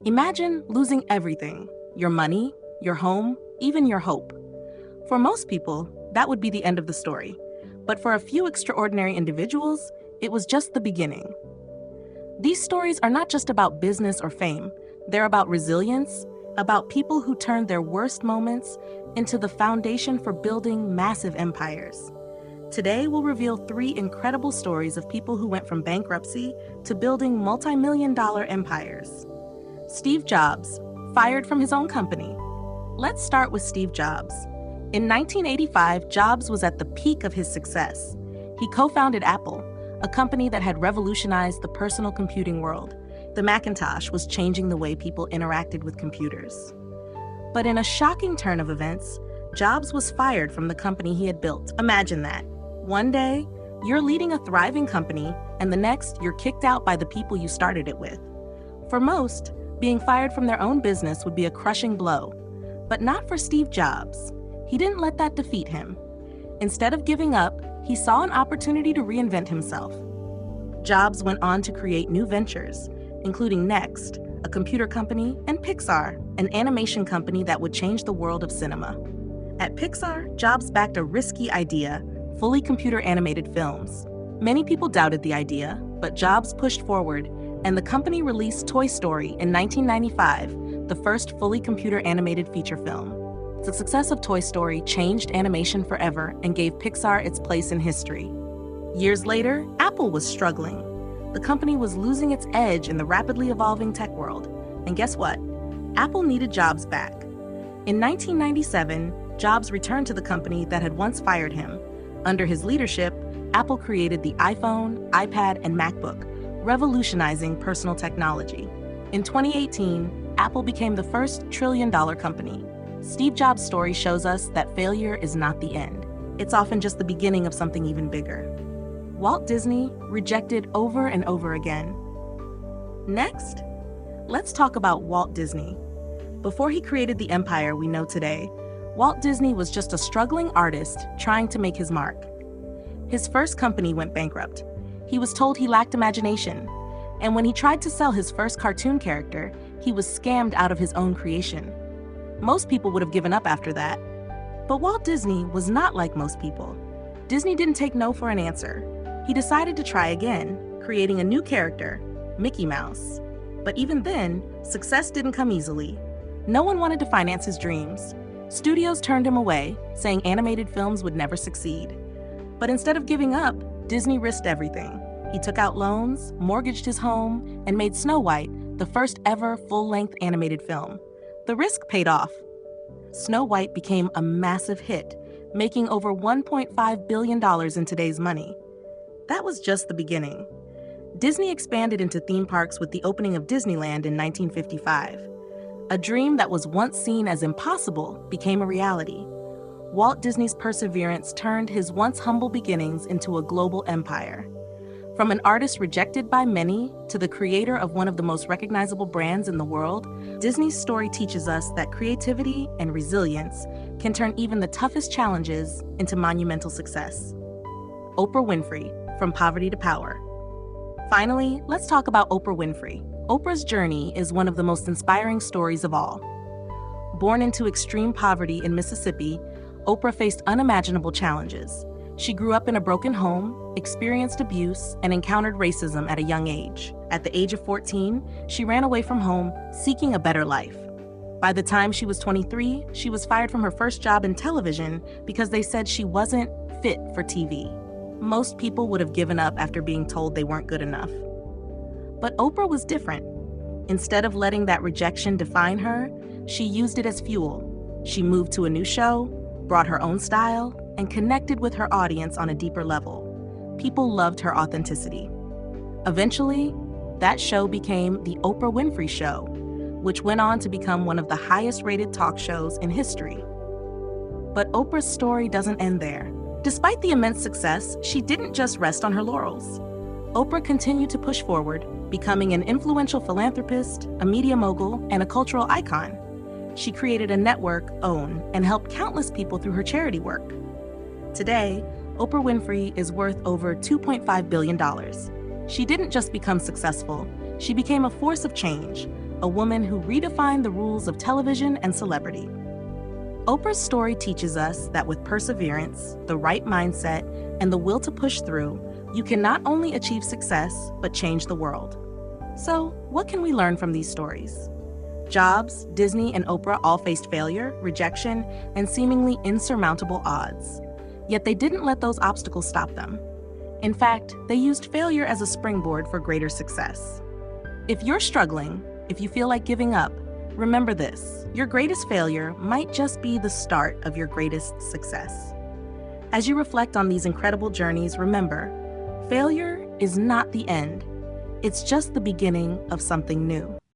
Imagine losing everything: your money, your home, even your hope. For most people, that would be the end of the story. But for a few extraordinary individuals, it was just the beginning. These stories are not just about business or fame. They're about resilience, about people who turned their worst moments into the foundation for building massive empires. Today, we'll reveal 3 incredible stories of people who went from bankruptcy to building multi-million-dollar empires. Steve Jobs, fired from his own company. Let's start with Steve Jobs. In 1985, Jobs was at the peak of his success. He co-founded Apple, a company that had revolutionized the personal computing world. The Macintosh was changing the way people interacted with computers. But in a shocking turn of events, Jobs was fired from the company he had built. Imagine that. One day, you're leading a thriving company, and the next, you're kicked out by the people you started it with. For most, being fired from their own business would be a crushing blow. But not for Steve Jobs. He didn't let that defeat him. Instead of giving up, he saw an opportunity to reinvent himself. Jobs went on to create new ventures, including Next, a computer company, and Pixar, an animation company that would change the world of cinema. At Pixar, Jobs backed a risky idea: fully computer-animated films. Many people doubted the idea, but Jobs pushed forward, and the company released Toy Story in 1995, the first fully computer-animated feature film. The success of Toy Story changed animation forever and gave Pixar its place in history. Years later, Apple was struggling. The company was losing its edge in the rapidly evolving tech world. And guess what? Apple needed Jobs back. In 1997, Jobs returned to the company that had once fired him. Under his leadership, Apple created the iPhone, iPad, and MacBook, revolutionizing personal technology. In 2018, Apple became the first trillion-dollar company. Steve Jobs' story shows us that failure is not the end. It's often just the beginning of something even bigger. Walt Disney, rejected over and over again. Next, let's talk about Walt Disney. Before he created the empire we know today, Walt Disney was just a struggling artist trying to make his mark. His first company went bankrupt. He was told he lacked imagination, and when he tried to sell his first cartoon character, he was scammed out of his own creation. Most people would have given up after that. But Walt Disney was not like most people. Disney didn't take no for an answer. He decided to try again, creating a new character, Mickey Mouse. But even then, success didn't come easily. No one wanted to finance his dreams. Studios turned him away, saying animated films would never succeed. But instead of giving up, Disney risked everything. He took out loans, mortgaged his home, and made Snow White the first ever full-length animated film. The risk paid off. Snow White became a massive hit, making over $1.5 billion in today's money. That was just the beginning. Disney expanded into theme parks with the opening of Disneyland in 1955. A dream that was once seen as impossible became a reality. Walt Disney's perseverance turned his once humble beginnings into a global empire. From an artist rejected by many to the creator of one of the most recognizable brands in the world, Disney's story teaches us that creativity and resilience can turn even the toughest challenges into monumental success. Oprah Winfrey, from poverty to power. Finally, let's talk about Oprah Winfrey. Oprah's journey is one of the most inspiring stories of all. Born into extreme poverty in Mississippi, Oprah faced unimaginable challenges. She grew up in a broken home, experienced abuse, and encountered racism at a young age. At the age of 14, she ran away from home, seeking a better life. By the time she was 23, she was fired from her first job in television because they said she wasn't fit for TV. Most people would have given up after being told they weren't good enough. But Oprah was different. Instead of letting that rejection define her, she used it as fuel. She moved to a new show, brought her own style, and connected with her audience on a deeper level. People loved her authenticity. Eventually, that show became The Oprah Winfrey Show, which went on to become one of the highest-rated talk shows in history. But Oprah's story doesn't end there. Despite the immense success, she didn't just rest on her laurels. Oprah continued to push forward, becoming an influential philanthropist, a media mogul, and a cultural icon. She created a network, OWN, and helped countless people through her charity work. Today, Oprah Winfrey is worth over $2.5 billion. She didn't just become successful, she became a force of change, a woman who redefined the rules of television and celebrity. Oprah's story teaches us that with perseverance, the right mindset, and the will to push through, you can not only achieve success, but change the world. So, what can we learn from these stories? Jobs, Disney, and Oprah all faced failure, rejection, and seemingly insurmountable odds. Yet they didn't let those obstacles stop them. In fact, they used failure as a springboard for greater success. If you're struggling, if you feel like giving up, remember this: your greatest failure might just be the start of your greatest success. As you reflect on these incredible journeys, remember, failure is not the end. It's just the beginning of something new.